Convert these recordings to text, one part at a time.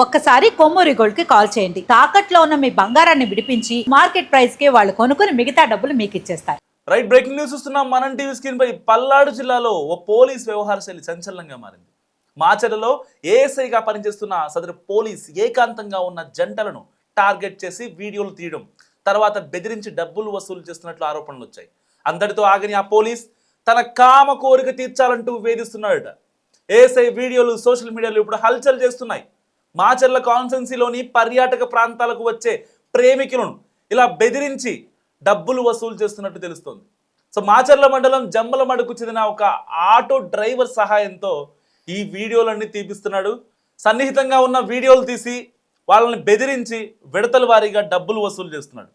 ఒక్కసారి కొమ్మూరి గోల్డ్ కి కాల్ చేయండి. తాకట్లో ఉన్న మీ బంగారాన్ని విడిపించి మార్కెట్ ప్రైస్ కి వాళ్ళు కొనుక్కుని మిగతా డబ్బులు మీకు ఇచ్చేస్తారు. రైట్, బ్రేకింగ్ న్యూస్ చూస్తున్నాం. మనం టీవీ స్క్రీన్ పై పల్నాడు జిల్లాలో ఓ పోలీస్ వ్యవహార శైలి సంచలనంగా మారింది. మాచర్లలో ఏఎస్ఐగా పనిచేస్తున్న సదరు పోలీస్ ఏకాంతంగా ఉన్న జంటలను టార్గెట్ చేసి వీడియోలు తీయడం, తర్వాత బెదిరించి డబ్బులు వసూలు చేస్తున్నట్లు ఆరోపణలు వచ్చాయి. అందరితో ఆగని ఆ పోలీస్ తన కామ కోరిక తీర్చాలంటూ వేధిస్తున్నాడట. ఏఎస్ఐ వీడియోలు సోషల్ మీడియాలో ఇప్పుడు హల్చల్ చేస్తున్నాయి. మాచర్ల కాన్స్టెన్సీలోని పర్యాటక ప్రాంతాలకు వచ్చే ప్రేమికులను ఇలా బెదిరించి డబ్బులు వసూలు చేస్తున్నట్టు తెలుస్తోంది. సో మాచర్ల మండలం జమ్మలమడుకు చెందిన ఒక ఆటో డ్రైవర్ సహాయంతో ఈ వీడియోలన్నీ తీపిస్తున్నాడు. సన్నిహితంగా ఉన్న వీడియోలు తీసి వాళ్ళని బెదిరించి విడతల వారీగా డబ్బులు వసూలు చేస్తున్నాడు.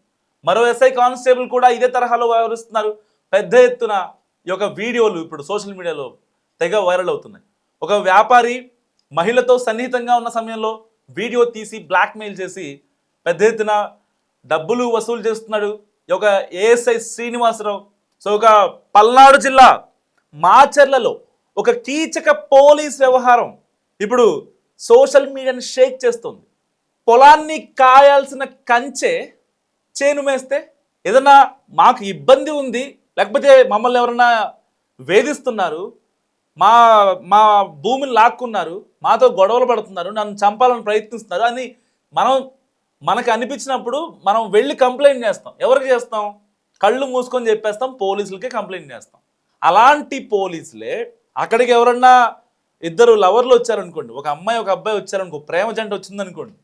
మరో ఎస్ఐ కానిస్టేబుల్ కూడా ఇదే తరహాలో వ్యవహరిస్తున్నారు. పెద్ద ఎత్తున ఈ యొక్క వీడియోలు ఇప్పుడు సోషల్ మీడియాలో తెగ వైరల్ అవుతున్నాయి. ఒక వ్యాపారి మహిళతో సన్నిహితంగా ఉన్న సమయంలో వీడియో తీసి బ్లాక్మెయిల్ చేసి పెద్ద ఎత్తున డబ్బులు వసూలు చేస్తున్నాడు ఈ యొక్క ఏఎస్ఐ శ్రీనివాసరావు. సో ఒక పల్నాడు జిల్లా మాచర్లలో ఒక కీచక పోలీస్ వ్యవహారం ఇప్పుడు సోషల్ మీడియాని షేక్ చేస్తుంది. పొలాన్ని కాయాల్సిన కంచె చేను మేస్తే ఏదన్నా మాకు ఇబ్బంది ఉంది, లేకపోతే మమ్మల్ని ఎవరన్నా వేధిస్తున్నారు, మా మా భూమిని లాక్కున్నారు, మాతో గొడవలు పడుతున్నారు, నన్ను చంపాలని ప్రయత్నిస్తున్నారు అని మనకు అనిపించినప్పుడు మనం వెళ్ళి కంప్లైంట్ చేస్తాం. ఎవరికి చేస్తాం? కళ్ళు మూసుకొని చెప్పేస్తాం, పోలీసులకే కంప్లైంట్ చేస్తాం. అలాంటి పోలీసులే అక్కడికి ఎవరన్నా ఇద్దరు లవర్లు వచ్చారనుకోండి, ఒక అమ్మాయి ఒక అబ్బాయి వచ్చారనుకో, ప్రేమ జంట వచ్చిందనుకోండి,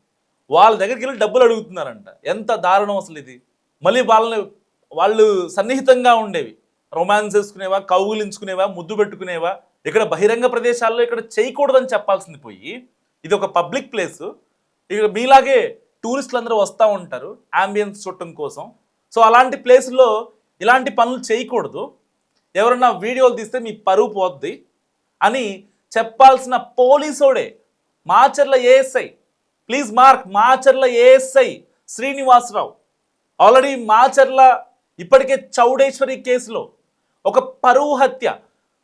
వాళ్ళ దగ్గరికి వెళ్ళి డబ్బులు అడుగుతున్నారంట. ఎంత దారుణం అసలు ఇది! మళ్ళీ వాళ్ళు సన్నిహితంగా ఉండేవి, రొమాన్స్ చేసుకునేవా, కౌగులించుకునేవా, ముద్దు పెట్టుకునేవా, ఇక్కడ బహిరంగ ప్రదేశాల్లో ఇక్కడ చేయకూడదని చెప్పాల్సింది పోయి ఇది ఒక పబ్లిక్ ప్లేసు, ఇక్కడ మీలాగే టూరిస్టులు అందరూ వస్తూ ఉంటారు అంబియన్స్ చూడటం కోసం. సో అలాంటి ప్లేసుల్లో ఇలాంటి పనులు చేయకూడదు, ఎవరన్నా వీడియోలు తీస్తే మీ పరువు పోద్ది అని చెప్పాల్సిన పోలీసోడే Macherla ASI. Please mark, Macherla ASI Srinivasarao. Already Macherla ఇప్పటికే చౌడేశ్వరి కేసులో ఒక పరువు హత్య,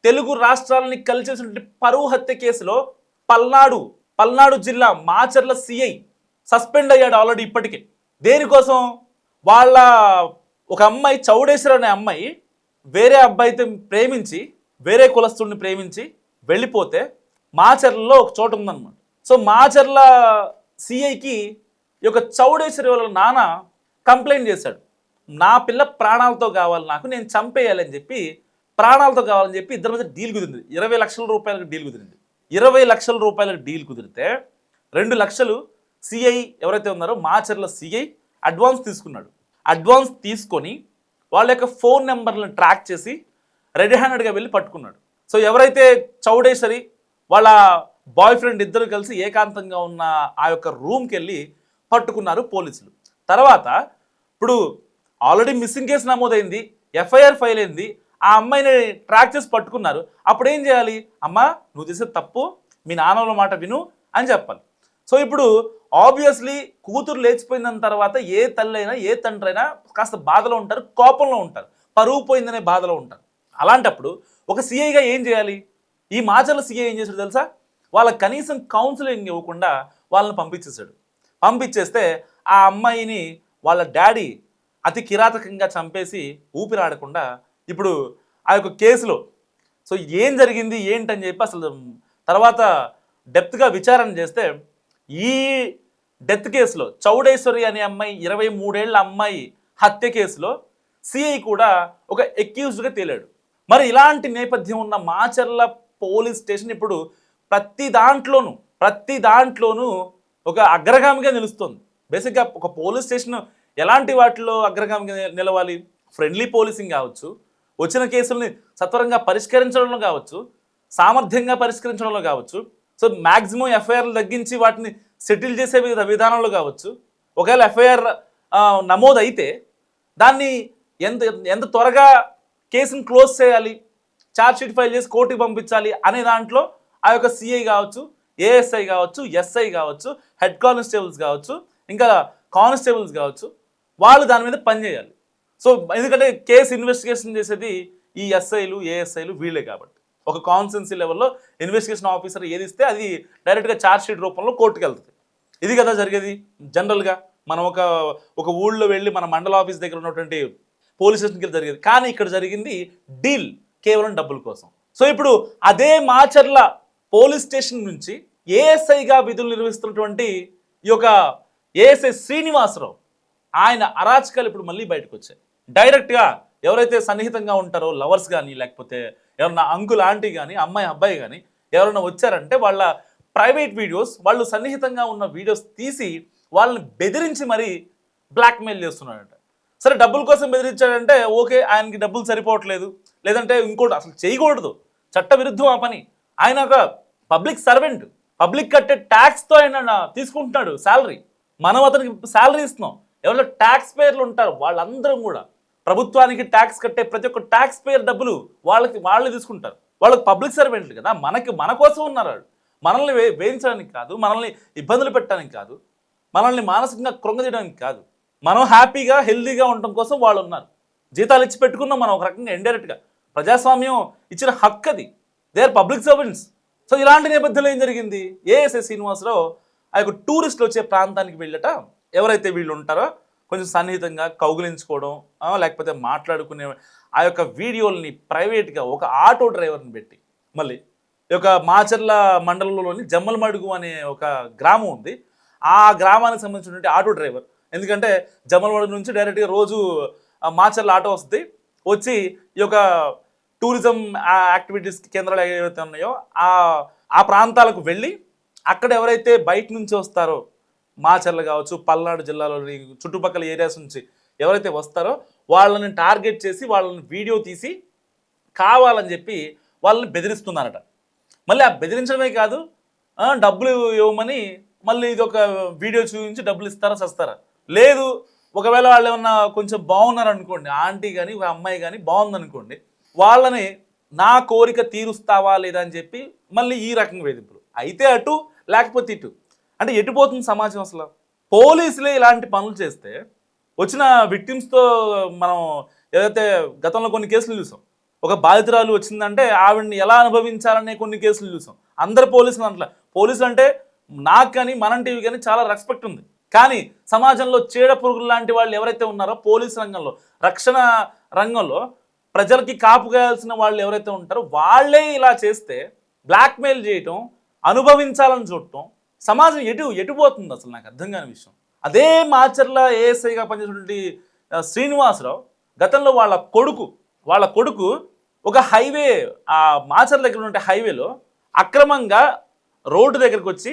తెలుగు రాష్ట్రాలని కలిసేసినటువంటి పరువు హత్య కేసులో పల్నాడు జిల్లా మాచర్ల సిఐ సస్పెండ్ అయ్యాడు ఆల్రెడీ ఇప్పటికే. దేనికోసం? వాళ్ళ ఒక అమ్మాయి, చౌడేశ్వరి అనే అమ్మాయి వేరే అబ్బాయితో ప్రేమించి, వేరే కులస్తుడిని ప్రేమించి వెళ్ళిపోతే మాచర్లలో ఒక చోటు ఉందన్నమాట. సో మాచర్ల సిఐకి ఈ యొక్క చౌడేశ్వరి వాళ్ళ నాన్న కంప్లైంట్ చేశాడు. నా పిల్ల ప్రాణాలతో కావాలి, నాకు, నేను చంపేయాలని చెప్పి, ప్రాణాలతో కావాలని చెప్పి ఇద్దరి మధ్య డీల్ కుదిరింది. 20 లక్షల రూపాయలకు డీల్ కుదిరింది. 20 లక్షల రూపాయలకు డీల్ కుదిరితే 2 లక్షలు సిఐ ఎవరైతే ఉన్నారో మాచర్ల సిఐ అడ్వాన్స్ తీసుకున్నాడు. అడ్వాన్స్ తీసుకొని వాళ్ళ యొక్క ఫోన్ నెంబర్లను ట్రాక్ చేసి రెడీ హ్యాండెడ్గా వెళ్ళి పట్టుకున్నాడు. సో ఎవరైతే చౌడేశ్వరి వాళ్ళ బాయ్ ఫ్రెండ్ ఇద్దరు కలిసి ఏకాంతంగా ఉన్న ఆ యొక్క రూమ్కి వెళ్ళి పట్టుకున్నారు పోలీసులు. తర్వాత ఇప్పుడు ఆల్రెడీ మిస్సింగ్ కేసు నమోదైంది, ఎఫ్ఐఆర్ ఫైల్ అయింది, ఆ అమ్మాయిని ట్రాక్ చేసి పట్టుకున్నారు. అప్పుడు ఏం చేయాలి? అమ్మా, నువ్వు చేసే తప్పు, మీ నాన్నల మాట విను అని చెప్పాలి. సో ఇప్పుడు ఆబ్వియస్లీ కూతురు లేచిపోయిన తర్వాత ఏ తల్లి అయినా ఏ తండ్రి అయినా కాస్త బాధలో ఉంటారు, కోపంలో ఉంటారు, పరువు పోయిందనే బాధలో ఉంటారు. అలాంటప్పుడు ఒక సిఐగా ఏం చేయాలి? ఈ మాచర్ల సిఐ ఏం చేశాడు తెలుసా? వాళ్ళకి కనీసం కౌన్సిలింగ్ ఇవ్వకుండా వాళ్ళని పంపించేశాడు. పంపించేస్తే ఆ అమ్మాయిని వాళ్ళ డాడీ అతి కిరాతకంగా చంపేసి ఊపిరాడకుండా ఇప్పుడు ఆ యొక్క కేసులో సో ఏం జరిగింది ఏంటని చెప్పి అసలు తర్వాత డెప్త్గా విచారణ చేస్తే ఈ డెత్ కేసులో చౌడేశ్వరి అనే అమ్మాయి, 23 ఏళ్ల అమ్మాయి హత్య కేసులో సిఐ కూడా ఒక అక్యూజ్డ్గా తేలాడు. మరి ఇలాంటి నేపథ్యం ఉన్న మాచర్ల పోలీస్ స్టేషన్ ఇప్పుడు ప్రతి దాంట్లోనూ ఒక అగ్రగామిగా నిలుస్తుంది. బేసిక్గా ఒక పోలీస్ స్టేషన్ ఎలాంటి వాటిలో అగ్రగామిగా నిలవాలి? ఫ్రెండ్లీ పోలీసింగ్ కావచ్చు, వచ్చిన కేసుల్ని సత్వరంగా పరిష్కరించడంలో కావచ్చు, సామర్థ్యంగా పరిష్కరించడంలో కావచ్చు, సో మ్యాక్సిమం ఎఫ్ఐఆర్లు తగ్గించి వాటిని సెటిల్ చేసే విధానంలో కావచ్చు. ఒకవేళ ఎఫ్ఐఆర్ నమోదైతే దాన్ని ఎంత త్వరగా కేసుని క్లోజ్ చేయాలి, ఛార్జ్షీట్ ఫైల్ చేసి కోర్టుకి పంపించాలి అనే దాంట్లో ఆ యొక్క సిఐ కావచ్చు, ఏఎస్ఐ కావచ్చు, ఎస్ఐ కావచ్చు, హెడ్ కానిస్టేబుల్స్ కావచ్చు, ఇంకా కానిస్టేబుల్స్ కావచ్చు, వాళ్ళు దాని మీద పనిచేయాలి. సో ఎందుకంటే కేసు ఇన్వెస్టిగేషన్ చేసేది ఈ ఎస్ఐలు, ఏఎస్ఐలు వీళ్ళే కాబట్టి ఒక కాన్స్టెన్సీ లెవెల్లో ఇన్వెస్టిగేషన్ ఆఫీసర్ ఏది ఇస్తే అది డైరెక్ట్గా ఛార్జ్ షీట్ రూపంలో కోర్టుకు వెళ్తుంది. ఇది కదా జరిగేది జనరల్గా. మనం ఒక ఊళ్ళో వెళ్ళి మన మండల ఆఫీస్ దగ్గర ఉన్నటువంటి పోలీస్ స్టేషన్కి వెళ్ళి జరిగేది. కానీ ఇక్కడ జరిగింది డీల్, కేవలం డబ్బుల కోసం. సో ఇప్పుడు అదే మాచర్ల పోలీస్ స్టేషన్ నుంచి ఏఎస్ఐగా విధులు నిర్వహిస్తున్నటువంటి ఈ యొక్క ఏఎస్ఐ శ్రీనివాసరావు, ఆయన అరాచకాలు ఇప్పుడు మళ్ళీ బయటకు వచ్చాయి. డైరెక్ట్గా ఎవరైతే సన్నిహితంగా ఉంటారో లవర్స్ కానీ, లేకపోతే ఎవరన్నా అంకుల్ ఆంటీ కానీ, అమ్మాయి అబ్బాయి కానీ ఎవరైనా వచ్చారంటే వాళ్ళ ప్రైవేట్ వీడియోస్, వాళ్ళు సన్నిహితంగా ఉన్న వీడియోస్ తీసి వాళ్ళని బెదిరించి మరీ బ్లాక్మెయిల్ చేస్తున్నాడట. సరే డబ్బుల కోసం బెదిరించాడంటే ఓకే, ఆయనకి డబ్బులు సరిపోవట్లేదు, లేదంటే ఇంకోటి అసలు చేయకూడదు, చట్టవిరుద్ధం ఆ పని. ఆయన ఒక పబ్లిక్ సర్వెంట్, పబ్లిక్ కట్టే ట్యాక్స్తో ఆయన తీసుకుంటున్నాడు శాలరీ. మనం అతనికి శాలరీ ఇస్తున్నాం. ఎవరో ట్యాక్స్ పేర్లు ఉంటారు వాళ్ళందరం కూడా ప్రభుత్వానికి ట్యాక్స్ కట్టే ప్రతి ఒక్క ట్యాక్స్ పేర్ డబ్బులు వాళ్ళు తీసుకుంటారు. వాళ్ళకి పబ్లిక్ సర్వెంట్లు కదా, మన కోసం ఉన్నారు వాళ్ళు. మనల్ని వేయించడానికి కాదు, మనల్ని ఇబ్బందులు పెట్టడానికి కాదు, మనల్ని మానసికంగా కృంగదీయడానికి కాదు, మనం హ్యాపీగా హెల్దీగా ఉండటం కోసం వాళ్ళు ఉన్నారు. జీతాలు ఇచ్చి పెట్టుకున్నాం మనం ఒక రకంగా ఇండైరెక్ట్గా. ప్రజాస్వామ్యం ఇచ్చిన హక్కు అది. They are public servants. So ఇలాంటి నేపథ్యంలో ఏం జరిగింది, ఏఎస్ఐ శ్రీనివాసరావు ఆ యొక్క టూరిస్టులు వచ్చే ప్రాంతానికి వెళ్ళట ఎవరైతే వీళ్ళు ఉంటారో కొంచెం సన్నిహితంగా కౌగిలించుకోవడం, లేకపోతే మాట్లాడుకునే ఆ యొక్క వీడియోల్ని ప్రైవేట్గా ఒక ఆటో డ్రైవర్ని పెట్టి, మళ్ళీ ఈ యొక్క మాచర్ల మండలంలోని జమ్మలమడుగు అనే ఒక గ్రామం ఉంది, ఆ గ్రామానికి సంబంధించినటువంటి ఆటో డ్రైవర్. ఎందుకంటే జమ్మలమడుగు నుంచి డైరెక్ట్గా రోజు మాచర్ల ఆటో వస్తుంది, వచ్చి ఈ యొక్క టూరిజం యాక్టివిటీస్ కేంద్రాలు ఏవైతే ఉన్నాయో ఆ ప్రాంతాలకు వెళ్ళి అక్కడ ఎవరైతే బయట నుంచి వస్తారో, మాచర్ల కావచ్చు, పల్నాడు జిల్లాలోని చుట్టుపక్కల ఏరియాస్ నుంచి ఎవరైతే వస్తారో వాళ్ళని టార్గెట్ చేసి వాళ్ళని వీడియో తీసి కావాలని చెప్పి వాళ్ళని బెదిరిస్తున్నారట. మళ్ళీ ఆ బెదిరించడమే కాదు, డబ్బులు ఇవ్వమని మళ్ళీ ఇది ఒక వీడియో చూపించి డబ్బులు ఇస్తారా చస్తారా. లేదు, ఒకవేళ వాళ్ళు ఏమన్నా కొంచెం బాగున్నారు అనుకోండి, ఆంటీ కానీ ఒక అమ్మాయి కానీ బాగుందనుకోండి, వాళ్ళని నా కోరిక తీరుస్తావా లేదా అని చెప్పి మళ్ళీ ఈ రకంగా వేధింపులు. అయితే అటు లేకపోతే ఇటు, అంటే ఎటుపోతుంది సమాజం అసలు. పోలీసులే ఇలాంటి పనులు చేస్తే వచ్చిన విక్టిమ్స్తో మనం ఏదైతే గతంలో కొన్ని కేసులు చూసాం, ఒక బాధితురాలు వచ్చిందంటే ఆవిడని ఎలా అనుభవించాలనే కొన్ని కేసులు చూసాం. అందరు పోలీసులు అంటలా, పోలీసులు అంటే నాకు కానీ మనం టీవీ కానీ చాలా రెస్పెక్ట్ ఉంది. కానీ సమాజంలో చీడ పురుగులు లాంటి వాళ్ళు ఎవరైతే ఉన్నారో పోలీసు రంగంలో, రక్షణ రంగంలో ప్రజలకి కాపుగాయాల్సిన వాళ్ళు ఎవరైతే ఉంటారో వాళ్ళే ఇలా చేస్తే బ్లాక్మెయిల్ చేయటం, అనుభవించాలని చూడటం, సమాజం ఎటుపోతుంది అసలు నాకు అర్థం కాని విషయం. అదే మాచర్ల ఏఎస్ఐగా పనిచేసినటువంటి శ్రీనివాసరావు గతంలో వాళ్ళ కొడుకు ఒక హైవే, ఆ మాచర్ల దగ్గర ఉన్న హైవేలో అక్రమంగా రోడ్డు దగ్గరకు వచ్చి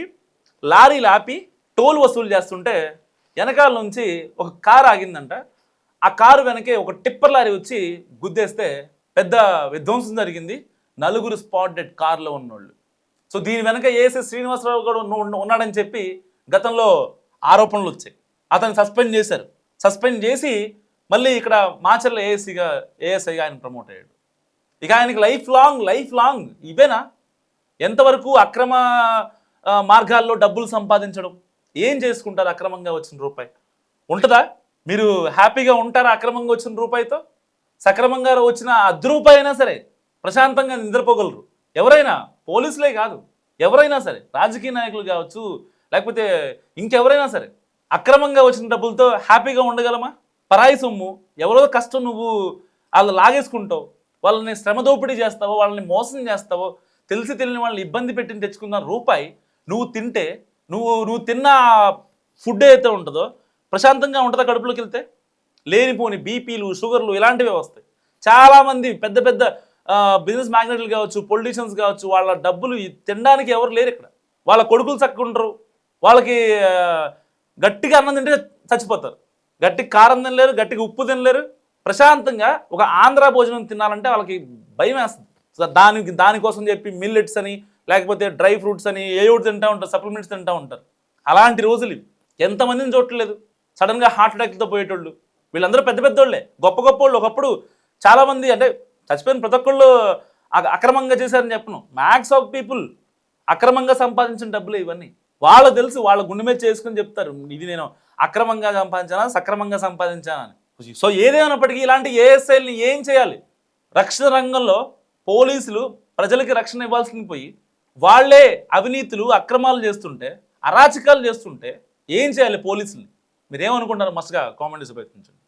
లారీలు ఆపి టోల్ వసూలు చేస్తుంటే వెనకాల నుంచి ఒక కారు ఆగిందంట. ఆ కారు వెనకే ఒక టిప్పర్ లారీ వచ్చి గుద్దేస్తే పెద్ద విధ్వంసం జరిగింది. 4 స్పాట్ డెడ్ కార్లో ఉన్నోళ్ళు. సో దీని వెనక ఏఎస్ఐ శ్రీనివాసరావు కూడా ఉన్నాడని చెప్పి గతంలో ఆరోపణలు వచ్చాయి. అతను సస్పెండ్ చేశారు. సస్పెండ్ చేసి మళ్ళీ ఇక్కడ మాచర్ల ఏఎస్ఐగా ఆయన ప్రమోట్ అయ్యాడు. ఇక ఆయనకి లైఫ్ లాంగ్ ఇవేనా? ఎంతవరకు అక్రమ మార్గాల్లో డబ్బులు సంపాదించడం? ఏం చేసుకుంటారు అక్రమంగా వచ్చిన రూపాయి? ఉంటుందా? మీరు హ్యాపీగా ఉంటారా అక్రమంగా వచ్చిన రూపాయితో? సక్రమంగా వచ్చిన 10 రూపాయి అయినా సరే ప్రశాంతంగా నిద్రపోగలరు ఎవరైనా, పోలీసులే కాదు, ఎవరైనా సరే, రాజకీయ నాయకులు కావచ్చు, లేకపోతే ఇంకెవరైనా సరే. అక్రమంగా వచ్చిన డబ్బులతో హ్యాపీగా ఉండగలమా? పరాయి సొమ్ము, ఎవరో కష్టం నువ్వు వాళ్ళు లాగేసుకుంటావు, వాళ్ళని శ్రమ దోపిడీ చేస్తావో, వాళ్ళని మోసం చేస్తావో, తెలిసి తెలియని వాళ్ళని ఇబ్బంది పెట్టి తెచ్చుకున్న రూపాయి నువ్వు తింటే, నువ్వు తిన్న ఫుడ్ ఏదైతే ఉంటుందో ప్రశాంతంగా ఉంటుందా కడుపులోకి వెళ్తే? లేనిపోని బీపీలు, షుగర్లు ఇలాంటివే వస్తాయి. చాలామంది పెద్ద పెద్ద బిజినెస్ మ్యాగ్నెట్లు కావచ్చు, పొలిటీషియన్స్ కావచ్చు, వాళ్ళ డబ్బులు తినడానికి ఎవరు లేరు ఇక్కడ. వాళ్ళ కొడుకులు చక్కకుంటారు, వాళ్ళకి గట్టిగా అన్నం తింటే చచ్చిపోతారు, గట్టికి కారం తినలేరు, గట్టికి ఉప్పు తినలేరు. ప్రశాంతంగా ఒక ఆంధ్ర భోజనం తినాలంటే వాళ్ళకి భయం వేస్తుంది. సో దానికోసం చెప్పి మిల్లెట్స్ అని, లేకపోతే డ్రై ఫ్రూట్స్ అని ఏయోటి తింటూ ఉంటారు, సప్లిమెంట్స్ తింటూ ఉంటారు. అలాంటి రోజులు ఇవి. ఎంతమందిని చూడట్లేదు సడన్గా హార్ట్ అటాక్లతో పోయేటోళ్ళు. వీళ్ళందరూ పెద్ద పెద్దోళ్ళే, గొప్ప వాళ్ళు. ఒకప్పుడు చాలామంది, అంటే చచ్చిపోయిన ప్రతి ఒక్కళ్ళు అక్రమంగా చేశారని చెప్పను. మ్యాక్స్ ఆఫ్ పీపుల్ అక్రమంగా సంపాదించిన డబ్బులు ఇవన్నీ. వాళ్ళకు తెలుసు, వాళ్ళ గుండె మీద చేసుకుని చెప్తారు, ఇది నేను అక్రమంగా సంపాదించానా, సక్రమంగా సంపాదించానా అని. సో ఏదేమైనప్పటికీ ఇలాంటి ఏఎస్ఐల్ని ఏం చేయాలి? రక్షణ రంగంలో పోలీసులు ప్రజలకి రక్షణ ఇవ్వాల్సింది పోయి వాళ్ళే అవినీతులు, అక్రమాలు చేస్తుంటే అరాచకాలు చేస్తుంటే ఏం చేయాలి పోలీసుల్ని? మీరేమనుకుంటారు? మస్తుగా కామెంట్ చేసి ప్రయత్నించండి.